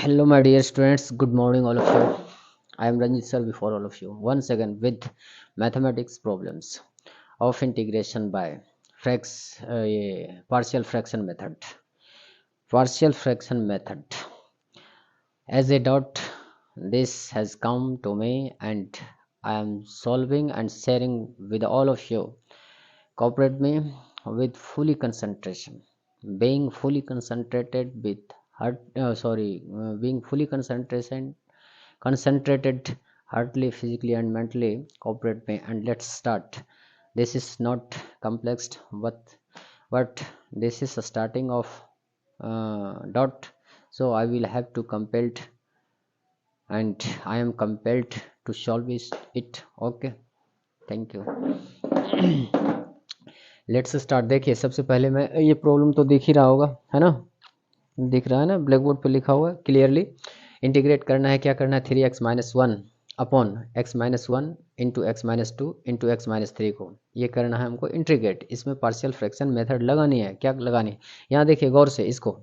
Hello, my dear students. Good morning, all of you. I am Ranjit sir before all of you. Once again with mathematics problems of integration by partial fraction method. Partial fraction method. As a dot, this has come to me, and I am solving and sharing with all of you. Cooperate me with fully concentration. Being fully concentrated with being fully concentrated heartily, physically and mentally. Cooperate me and let's start. This is not complex, but this is a starting of dot, so I will have to compelled, and I am compelled to solve it. Okay, thank you. Let's start. देखिए, सबसे पहले मैं ये problem तो दिख ही रहा होगा, है ना, दिख रहा है ना, ब्लैक बोर्ड पे लिखा हुआ है क्लियरली। इंटीग्रेट करना है, क्या करना है, 3x-1 upon x-1 into x-2 into x-3 को ये करना है हमको इंटीग्रेट। इसमें पार्शियल फ्रैक्शन मेथड लगानी है। क्या लगानी है, यहाँ देखिए गौर से, इसको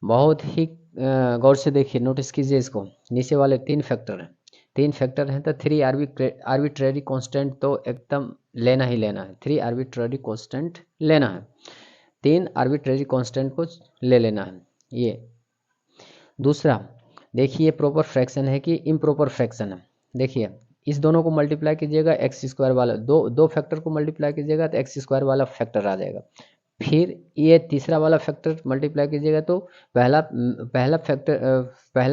बहुत ही गौर से देखिए, नोटिस कीजिए इसको। नीचे वाले तीन फैक्टर हैं तो 3 आर्बिट्रेरी कांस्टेंट तो एकदम लेना ही लेना है। 3 आर्बिट्रेरी कांस्टेंट लेना है, 3 आर्बिट्रेरी कांस्टेंट को ले लेना है। ये दूसरा देखिए, प्रॉपर फ्रैक्शन है कि इम्प्रॉपर फ्रैक्शन है। देखिए, इस दोनों को मल्टीप्लाई कीजिएगा, एक्स स्क्वायर वाला दो फैक्टर को मल्टीप्लाई कीजिएगा तो एक्स स्क्वायर वाला फैक्टर आ जाएगा। फिर ये तीसरा वाला फैक्टर मल्टीप्लाई कीजिएगा तो पहला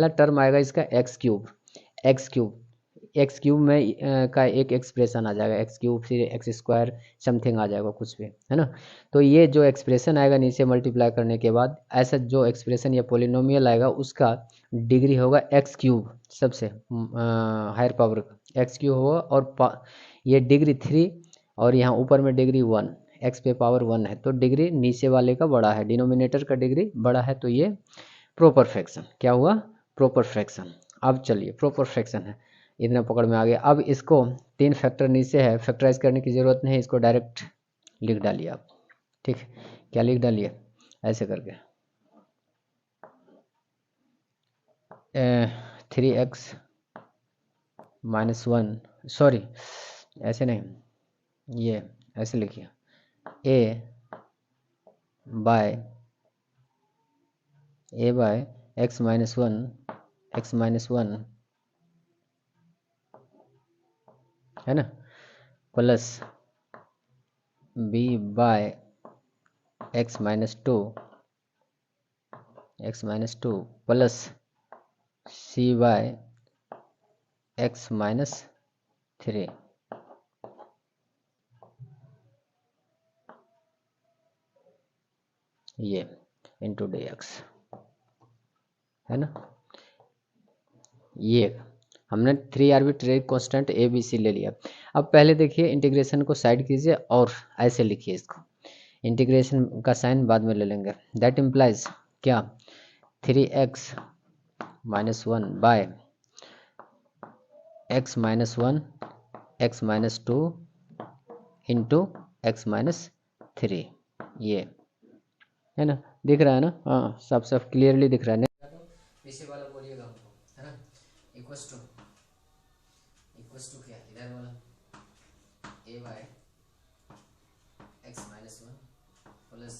टर्म आएगा इसका एक्स क्यूब में का एक एक्सप्रेशन आ जाएगा, एक्स क्यूब फिर एक्स स्क्वायर समथिंग आ जाएगा कुछ भी, है ना। तो ये जो एक्सप्रेशन आएगा नीचे मल्टीप्लाई करने के बाद, ऐसा जो एक्सप्रेशन या पोलिनोमियल आएगा उसका डिग्री होगा एक्स क्यूब, सबसे हायर पावर एक्स क्यूब होगा, और ये डिग्री 3 और यहाँ ऊपर में डिग्री 1, एक्स पे पावर 1 है तो डिग्री नीचे वाले का बड़ा है, डिनोमिनेटर का डिग्री बड़ा है, तो ये प्रॉपर फ्रैक्शन क्या हुआ, प्रॉपर फ्रैक्शन। अब चलिए, प्रॉपर फ्रैक्शन है, इतना पकड़ में आ गया। अब इसको 3 फैक्टर नीचे है, फैक्टराइज करने की ज़रूरत नहीं, इसको डायरेक्ट लिख डालिए आप। ठीक, क्या लिख डालिए, ऐसे करके 3x-1, सॉरी ऐसे नहीं, ये ऐसे लिखिए, a बाय x-1 है ना, plus b by x-2 plus c by x-3। ये इंटू dx है ना। ये हमने 3 arbitrary constant A B C ले लिया। अब पहले देखिए, इंटीग्रेशन को साइड कीजिए और ऐसे लिखिए इसको, इंटीग्रेशन का साइन बाद में ले लेंगे। दैट इम्प्लाइज क्या, 3x-1 bye x-1 x-2 into x-3, ये है ना, दिख रहा है ना, हाँ सब क्लियरली दिख रहा है। पीछे वाला बोलिएगा हमको, है ना, इक्वल्स टू क्या, इधर वाला a by x-1 plus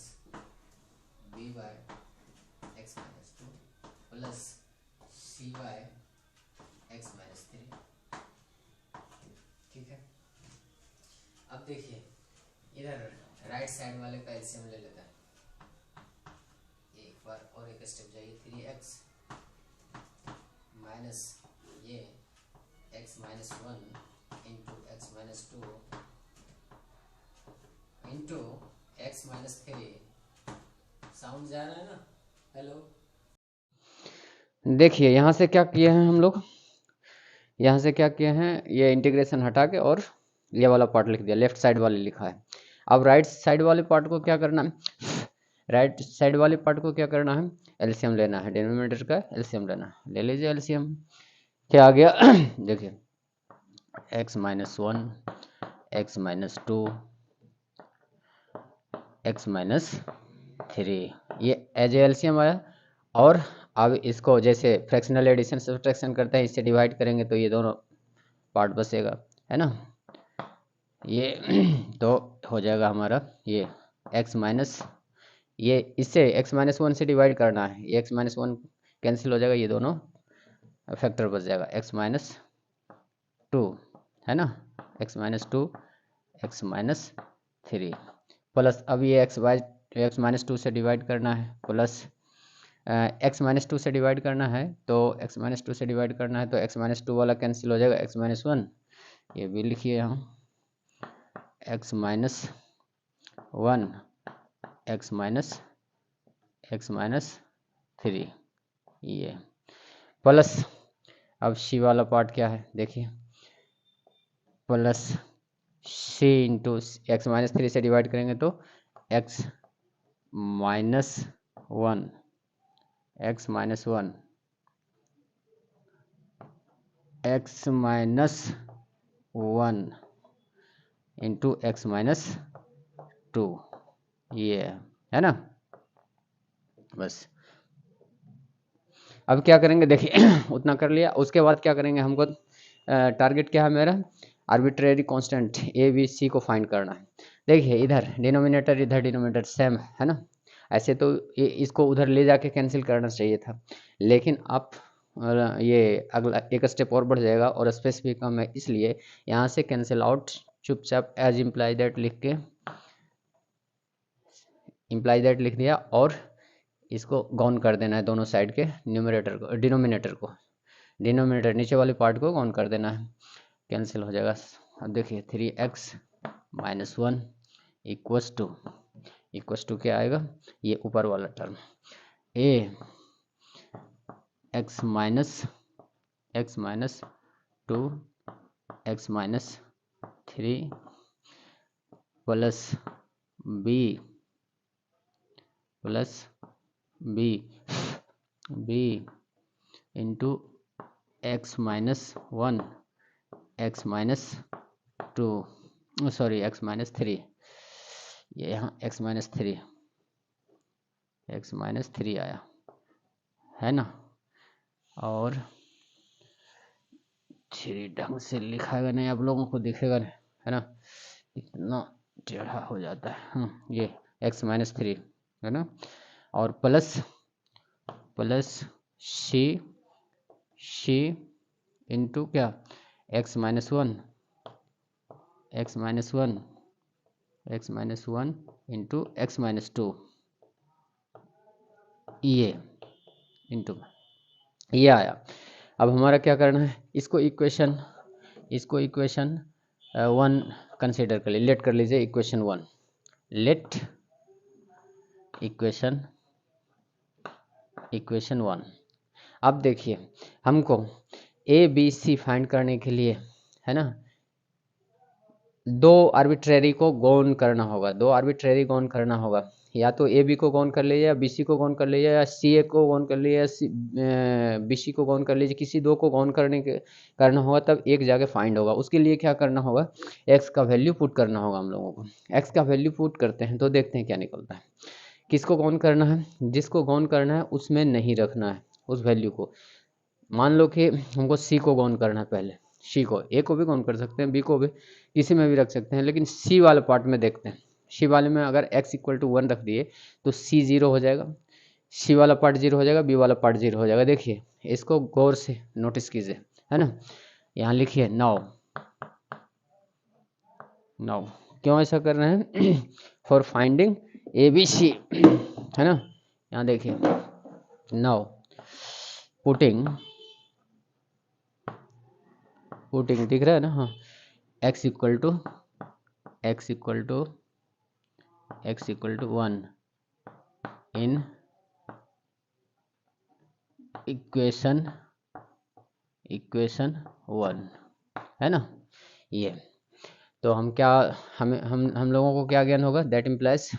b by x-2 plus c by x-3। ठीक है, अब देखिए इधर राइट साइड वाले का एलसीएम ले लेते हैं, एक बार और एक स्टेप जाइए। 3x माइनस ये x-1 into x-2 into x-3, sound जा रहा है ना, हेलो। देखिए यहाँ से क्या किए हैं हम लोग, यहाँ से क्या किए हैं, ये इंटीग्रेशन हटा के और ये वाला पार्ट लिख दिया, लेफ्ट साइड वाले लिखा है। अब राइट साइड वाले पार्ट को क्या करना है, राइट साइड वाले पार्ट को क्या करना है, एलसीएम लेना है, डिनोमिनेटर का एलसीएम लेना है। ले लीजिए एलसीएम, क्या आ गया देखिए, x-1 x-2 x-3, ये एज एलसीएम आया। और अब इसको जैसे फ्रैक्शनल एडिशन सब्ट्रैक्शन करते हैं, इससे डिवाइड करेंगे तो ये दोनों पार्ट बचेगा, है ना। ये तो हो जाएगा हमारा ये x माइनस, ये इससे x-1 से डिवाइड करना है, ये x-1 कैंसिल हो जाएगा, ये दोनों फैक्टर बच जाएगा x-2, है ना, x-2 x-3 प्लस अब ये x-2 से डिवाइड करना है, प्लस x-2 से डिवाइड करना है, तो x-2 से डिवाइड करना है तो x-2 वाला कैंसिल हो जाएगा, x-1 ये भी लिखिए यहाँ x-1 x-3 ये प्लस अब सी वाला पार्ट क्या है देखिए, प्लस सी इंटू x-3 से डिवाइड करेंगे तो x-1 x-1 इंटू x-2 ये है ना। बस अब क्या करेंगे देखिए उतना कर लिया, उसके बाद क्या करेंगे, हमको टारगेट क्या है मेरा, arbitrary constant A B C को फाइंड करना है। देखिए इधर डिनोमिनेटर सेम है ना, ऐसे तो इसको उधर ले जाके कैंसिल करना चाहिए था, लेकिन आप ये अगला एक स्टेप और बढ़ जाएगा और स्पेस भी कम है, इसलिए यहाँ से कैंसिल आउट चुपचाप एज इम्प्लाई दैट लिख के इम्प्लाई दैट लिख दिया और इसको गॉन कर देना है दोनों साइड के डिनोमिनेटर नीचे वाले पार्ट को गॉन कर देना है, कैंसिल हो जाएगा। अब देखिए 3x-1 इक्वस टू क्या आएगा, ये ऊपर वाला term a x minus 2 x-3 plus b into x-1 x-2 sorry x-3, ये यहाँ x-3 आया है ना, और 3 ढंग से लिखाएगा नहीं, आप लोगों को दिखेगा नहीं है ना, इतना टेढ़ा हो जाता है। ये x-3 है ना, और प्लस सी इंटू क्या x-1 इंटू x-2 ये इंटू ये आया। अब हमारा क्या करना है, इसको इक्वेशन 1 कंसीडर कर लीजिए, लेट कर लीजिए इक्वेशन 1, लेट इक्वेशन 1। अब देखिए हमको ए बी सी फाइंड करने के लिए है ना, दो आर्बिट्रेरी को गौन करना होगा, या तो ए बी को गौन कर लीजिए, या बी सी को गौन कर लीजिए, या सी ए को गौन कर लीजिए, या बी सी को गौन कर लीजिए, किसी दो को गौन करना होगा, तब एक जगह फाइंड होगा। उसके लिए क्या करना होगा, एक्स का वैल्यू पुट करना होगा हम लोगों को। एक्स का वैल्यू पुट करते हैं तो देखते हैं क्या निकलता है। किसको गौन करना है, जिसको गौन करना है उसमें नहीं रखना है उस वैल्यू को। मान लो कि हमको सी को गौन करना है, पहले सी को, ए को भी गौन कर सकते हैं, बी को भी, किसी में भी रख सकते हैं, लेकिन सी वाले पार्ट में देखते हैं। सी वाले में अगर x=1 रख दिए तो सी 0 हो जाएगा, सी वाला पार्ट 0 हो जाएगा, बी वाला पार्ट 0 हो जाएगा। देखिए इसको गौर से नोटिस कीजिए, है ना, यहाँ लिखिए नाउ क्यों ऐसा कर रहे हैं for finding A B C, है ना। यहाँ देखिए नाउ पुटिंग दिख रहा है ना, हाँ, x equal to 1 in equation 1, है ना। ये तो हम क्या, हम लोगों को क्या ज्ञान होगा, that implies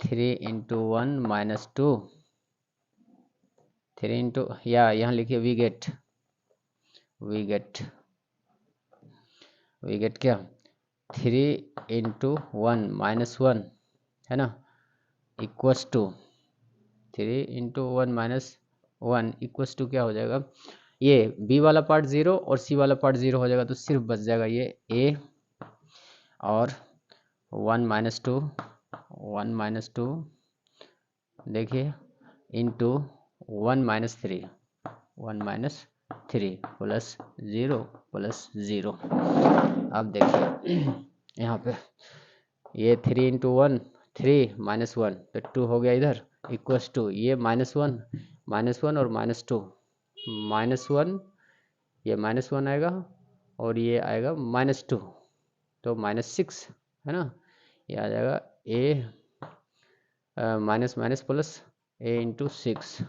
3 into 1 minus 2, 3 into, या यहाँ लिखिए वी गेट क्या 3 इंटू 1 माइनस 1, है ना, equals to 3 into 1 - 1 equals to क्या हो जाएगा, ये b वाला पार्ट 0 और c वाला पार्ट 0 हो जाएगा, तो सिर्फ बच जाएगा ये a और 1 - 2 देखिए इंटू 1 - 3 प्लस 0 अब देखिए यहाँ पे ये 3 इंटू 1 3 -1 तो 2 हो गया इधर इक्वस टू ये -1 और -2 -1 ये -1 आएगा और ये आएगा -2 तो -6 है ना, ये आ जाएगा a minus minus plus a into 6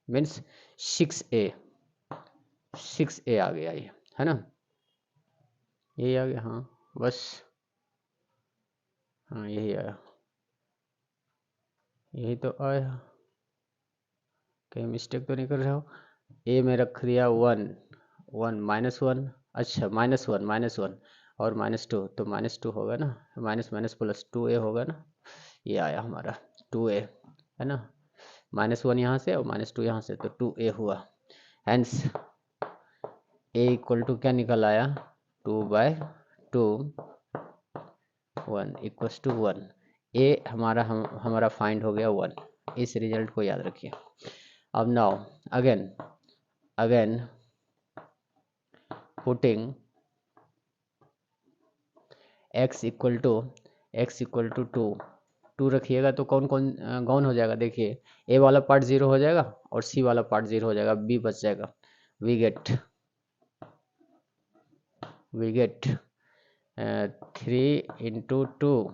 means 6a आ गया ये, है ना, यही आ गया। हाँ बस, हाँ यही आया, यही तो आया, कहीं मिस्टेक तो नहीं कर रहे हो। ए में रख दिया 1 -1, अच्छा -1 और -2 तो -2 होगा ना, माइनस माइनस प्लस 2a होगा ना, ये आया हमारा 2a, है ना, -1 यहाँ से और -2 यहाँ से तो 2a हुआ। हेंस a इक्वल टू क्या निकल आया 2/2 1 इक्वस टू 1, a हमारा फाइंड हो गया 1। इस रिजल्ट को याद रखिए। अब now again putting x equal to 2 रखिएगा तो कौन कौन गौन हो जाएगा, देखिए a वाला पार्ट 0 हो जाएगा और c वाला पार्ट 0 हो जाएगा, b बच जाएगा। We get 3 into 2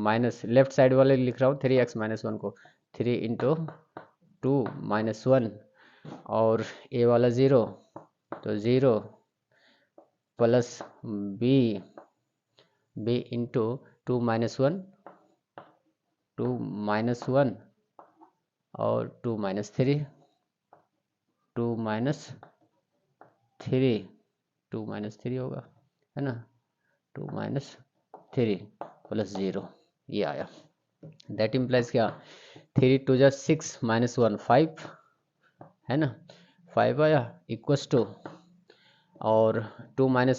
minus left side वाले लिख रहा हूँ 3x - 1 को 3 इंटू 2 -1 और a वाला 0 तो 0 प्लस b इंटू 2 - 1 और 2 - 3 होगा, है ना, 2 - 3 प्लस 0 ये आया। दैट इम्प्लाइज क्या 3 2 जा 6 -1 5 है ना, 5 आया इक्वस टू और 2 - 1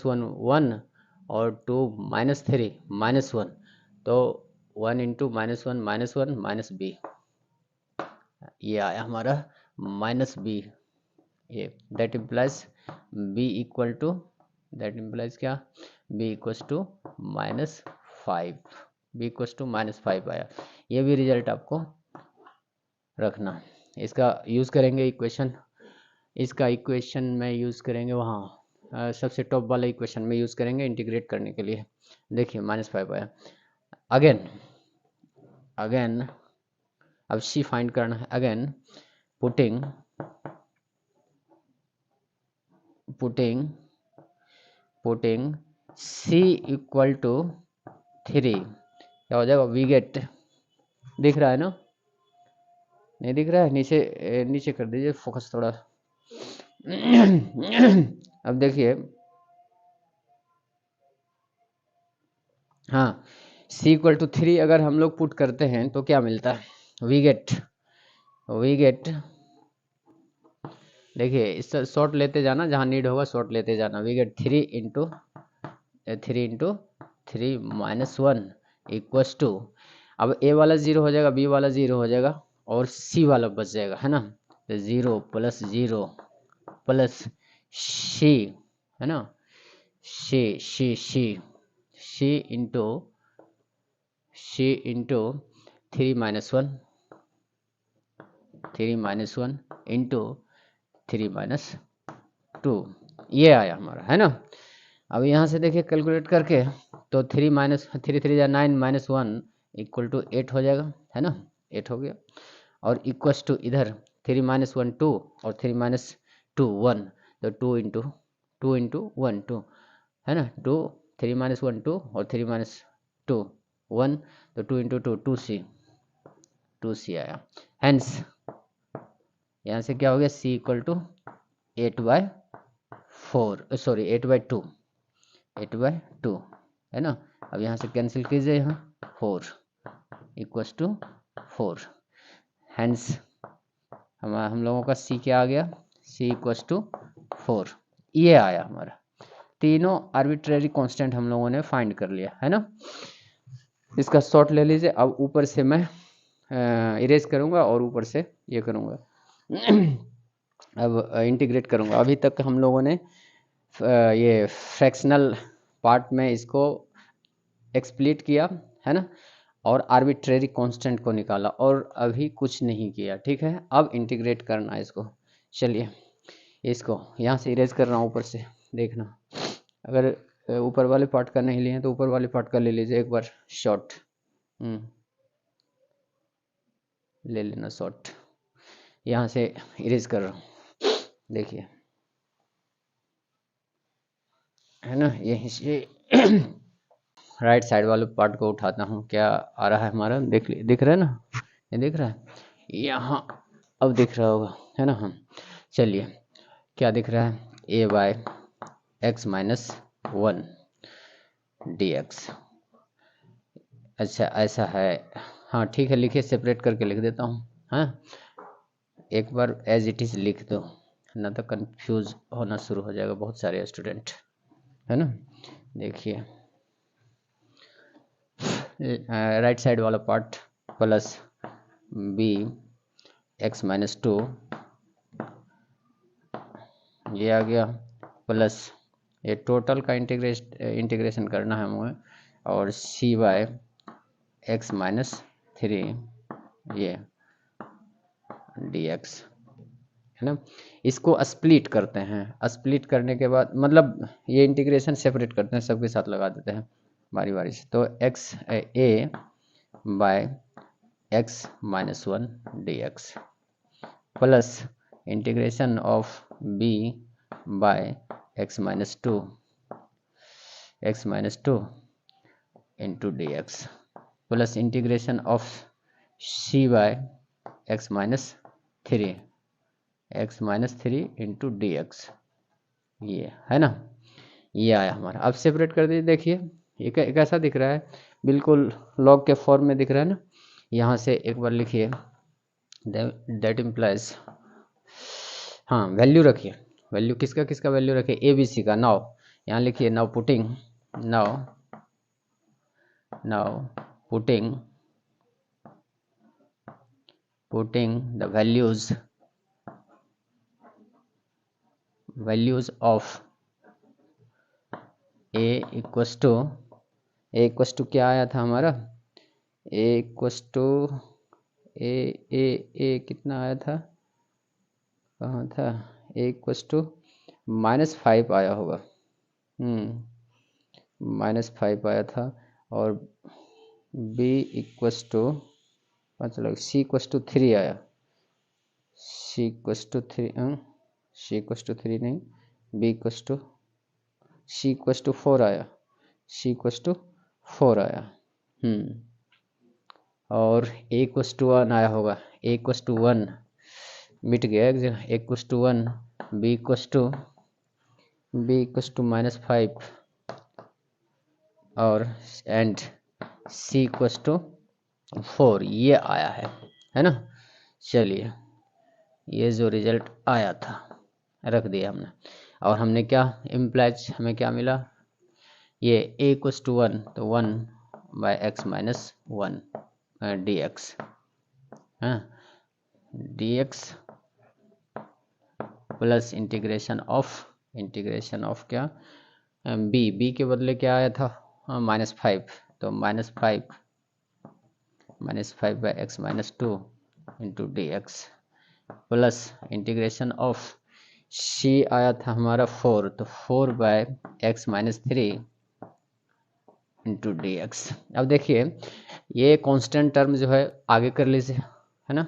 1 और 2 - 3 -1 तो 1 इंटू -1 -1 -b ये आया हमारा -b, ये that implies b equal to क्या b इक्वल्स टू -5 -5 आया। ये भी रिजल्ट आपको रखना। इसका यूज़ करेंगे इक्वेशन, इसका इक्वेशन में यूज़ करेंगे वहाँ सबसे टॉप वाला इक्वेशन में यूज़ करेंगे इंटीग्रेट करने के लिए। देखिए -5 आया। अगेन अब c फाइंड करना है। Again putting c equal to 3 क्या हो जाएगा, वी गेट, दिख रहा है ना, नहीं दिख रहा है, नीचे कर दीजिए फोकस थोड़ा। अब देखिए हाँ c इक्वल टू 3 अगर हम लोग पुट करते हैं तो क्या मिलता है, वी गेट देखिए इस शॉर्ट लेते जाना, जहाँ नीड होगा शॉर्ट लेते जाना। We get 3 into 3 -1 equals to, अब a वाला 0 हो जाएगा, b वाला 0 हो जाएगा और c वाला बच जाएगा, है ना, तो 0 प्लस 0 प्लस c, है ना, c इंटू 3 -1 इंटू 3 - 2 ये आया हमारा, है ना। अब यहाँ से देखिए कैलकुलेट करके तो 3 - 3 3 9 -1 इक्वल टू 8 हो जाएगा, है ना, 8 हो गया और इक्वस टू इधर 3 - 1 2 और 3 - 2 1 तो 2 इंटू 1 2 है ना, 2 3 - 1 2 और 3 - 2 1 तो 2 इंटू 2 2c आया। हेंस यहाँ से क्या हो गया c इक्वल टू 8/4 सॉरी 8/2 है ना। अब यहाँ से कैंसिल कीजिए, यहाँ 4 इक्वस टू 4 हेंस हम लोगों का सी क्या आ गया, सी इक्वल्स टू 4, ये आया हमारा। तीनों आर्बिट्रेरी कांस्टेंट हम लोगों ने फाइंड कर लिया है ना। इसका शॉर्ट ले लीजिए। अब ऊपर से मैं इरेज करूंगा और ऊपर से ये करूंगा अब इंटीग्रेट करूंगा। अभी तक हम लोगों ने ये फ्रैक्शनल पार्ट में इसको एक्सप्लिट किया है ना, और आर्बिट्रेरी कांस्टेंट को निकाला, और अभी कुछ नहीं किया। ठीक है, अब इंटीग्रेट करना है इसको। चलिए इसको यहाँ से इरेज कर रहा हूँ ऊपर से, देखना। अगर ऊपर वाले पार्ट का नहीं लिए तो ऊपर वाले पार्ट का ले लीजिए एक बार शॉर्ट, ले लेना शॉर्ट। यहाँ से इरेज कर रहा हूँ, देखिए है ना। यहीं से राइट साइड वाले पार्ट को उठाता हूँ, क्या आ रहा है हमारा, दिख रहा है ना, ये दिख रहा है यहाँ, अब दिख रहा होगा है ना। हम चलिए क्या दिख रहा है, a by x minus 1 dx। अच्छा ऐसा है, हाँ ठीक है, लिखिए, सेपरेट करके लिख देता हूँ। हाँ एक बार एज इट इज़ लिख दो, ना तो कंफ्यूज होना शुरू हो जाएगा बहुत सारे स्टूडेंट, है ना। देखिए राइट साइड वाला part plus B x minus 2, ये आ गया, प्लस ये टोटल का इंटीग्रेशन करना है हमें, और सी बाय एक्स माइनस 3 ये dx है ना। इसको स्प्लिट करते हैं, स्प्लिट करने के बाद मतलब ये इंटीग्रेशन सेपरेट करते हैं, सबके साथ लगा देते हैं बारी बारी से। तो x A by x minus 1 dx plus integration of B by x minus 2 into dx plus integration of C by x minus 3 into dx, ये है ना, ये आया हमारा। अब सेपरेट कर दीजिए, देखिए ये कैसा दिख रहा है, बिल्कुल लॉग के फॉर्म में दिख रहा है ना। यहाँ से एक बार लिखिए, दैट इम्प्लाइज, हाँ वैल्यू रखिए, वैल्यू किसका किसका वैल्यू रखिए, ए बी सी का। नाउ यहाँ लिखिए, now putting the values of A equals to क्या आया था हमारा, ए इक्वस टू ए कितना आया था, कहाँ था, ए इक्वस टू -5 आया होगा, -5 आया था, और बी इक्वस टू पता लगा सी इक्वस टू 3 आया, सी इक्वस टू 3 नहीं, B equals to C equals to 4 आया, सी इक्वस टू 4 आया, और ए इक्वस टू 1 आया होगा, ए इक्वस टू 1 मिट गया एक जगह, A equals to 1, B equals to -5, और एंड सी इक्वस टू 4, ये आया है ना। चलिए ये जो रिजल्ट आया था रख दिया हमने, और हमने क्या इम्प्लाइज, हमें क्या मिला, ये ए इक्वस टू 1 तो 1 by x minus 1 dx, dx plus integration of क्या, बी के बदले क्या आया था, -5, तो -5 by x minus 2 into dx plus integration of C आया था हमारा 4, तो 4 by x minus 3 into dx। अब देखिए ये कांस्टेंट टर्म जो है आगे कर लीजिए, है ना,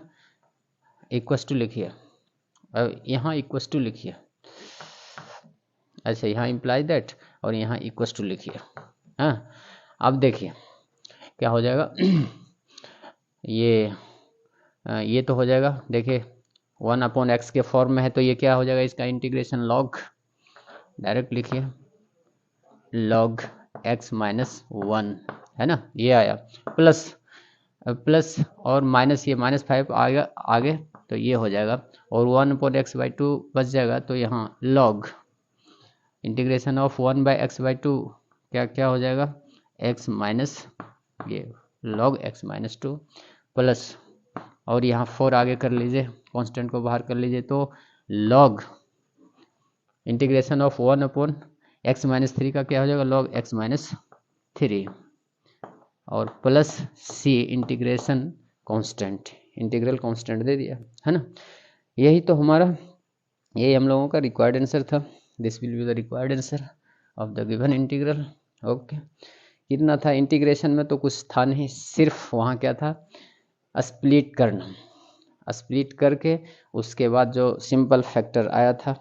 इक्वस टू लिखिए, अब यहाँ इक्वस टू लिखिए, अच्छा यहाँ इम्प्लाई दैट, और यहाँ इक्वस टू लिखिए। हाँ अब देखिए क्या हो जाएगा ये तो हो जाएगा, देखिए 1/x के फॉर्म में है, तो ये क्या हो जाएगा, इसका इंटीग्रेशन लॉग, डायरेक्ट लिखिए लॉग x माइनस 1, है ना, ये आया, प्लस और माइनस, ये -5 आएगा आगे, तो ये हो जाएगा, और 1/x/2 बच जाएगा, तो यहाँ लॉग इंटीग्रेशन ऑफ 1/x/2 क्या क्या हो जाएगा, x माइनस ये log x-2 प्लस, और यहाँ 4 आगे कर लीजिए, कांस्टेंट को बाहर कर लीजिए, तो log इंटीग्रेशन ऑफ 1/x-3 का क्या हो जाएगा, log x-3 और plus c integration constant, integral constant दे दिया है ना। यही तो हमारा, यही हम लोगों का रिक्वायर्ड आंसर था। This will be the required answer of the given integral. Okay, कितना था इंटीग्रेशन में, तो कुछ था नहीं, सिर्फ वहाँ क्या था, स्प्लिट करना, स्प्लिट करके उसके बाद जो सिंपल फैक्टर आया था,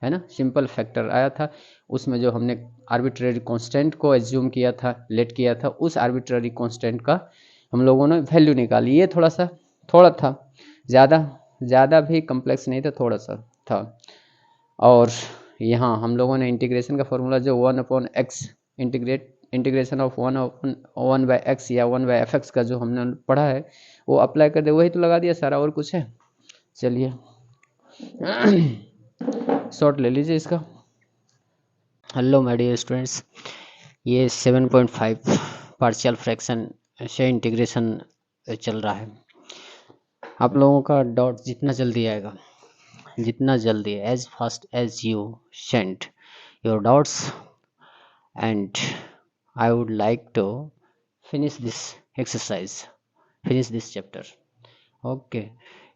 है ना, सिंपल फैक्टर आया था, उसमें जो हमने आर्बिट्ररी कांस्टेंट को एज्यूम किया था, लेट किया था, उस आर्बिट्ररी कांस्टेंट का हम लोगों ने वैल्यू निकाली। ये थोड़ा था, ज़्यादा भी कम्प्लेक्स नहीं था, थोड़ा सा था। और यहाँ हम लोगों ने इंटीग्रेशन का फॉर्मूला जो 1/x इंटीग्रेशन ऑफ 1/x या 1/fx का जो हमने पढ़ा है वो अप्लाई कर दे, वही तो लगा दिया सारा, और कुछ है। चलिए शॉर्ट ले लीजिए इसका। हेलो माय डियर स्टूडेंट्स, ये 7.5 पार्शियल फ्रैक्शन से इंटीग्रेशन चल रहा है। आप लोगों का डॉट जितना जल्दी आएगा, जितना जल्दी, as fast as you send your dots, and I would like to finish this exercise, finish this chapter. Okay,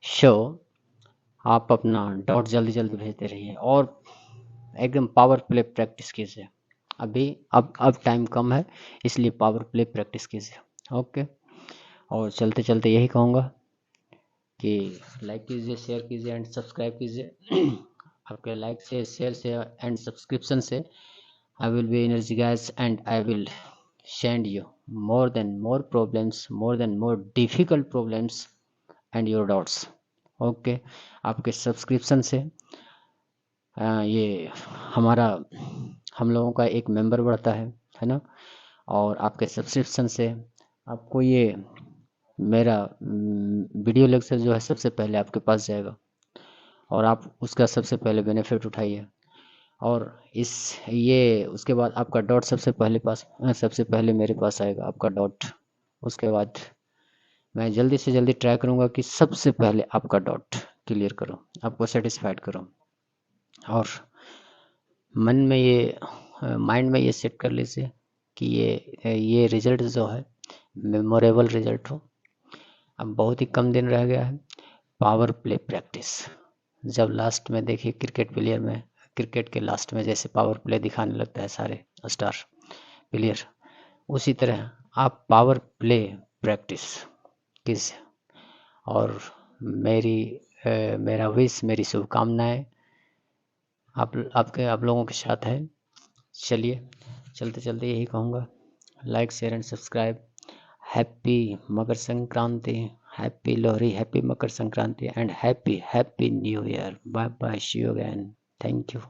so आप अपना डॉट जल्दी जल्दी भेजते रहिए और एकदम पावर प्ले प्रैक्टिस कीजिए। अभी अब टाइम कम है, इसलिए पावर प्ले प्रैक्टिस कीजिए। ओके, और चलते चलते यही कहूँगा कि लाइक कीजिए, शेयर कीजिए एंड सब्सक्राइब कीजिए। आपके लाइक से, शेयर से एंड सब्सक्रिप्शन से I will be energized and I will send you more problems, more difficult problems and your doubts. Okay, आपके सब्सक्रिप्शन से ये हम लोगों का एक मेंबर बढ़ता है ना, और आपके सब्सक्रिप्शन से आपको ये मेरा वीडियो लेक्चर जो है सबसे पहले आपके पास जाएगा और आप उसका सबसे पहले बेनिफिट उठाइए। और ये उसके बाद आपका डॉट सबसे पहले मेरे पास आएगा, आपका डॉट। उसके बाद मैं जल्दी से जल्दी ट्राई करूँगा कि सबसे पहले आपका डॉट क्लियर करूँ, आपको सेटिस्फाइड करूँ। और माइंड में ये सेट कर लीजिए कि ये रिजल्ट जो है मेमोरेबल रिजल्ट हो। अब बहुत ही कम दिन रह गया है। पावर प्ले प्रैक्टिस, जब लास्ट में देखिए क्रिकेट के लास्ट में जैसे पावर प्ले दिखाने लगता है सारे स्टार प्लेयर, उसी तरह आप पावर प्ले प्रैक्टिस कीजिए। और मेरा विश, मेरी शुभकामनाएं आप लोगों के साथ है। चलिए चलते चलते यही कहूँगा, like share and subscribe. Happy Makar Sankranti, happy Lohri, happy Makar Sankranti and happy new year. Bye bye, see you again, thank you.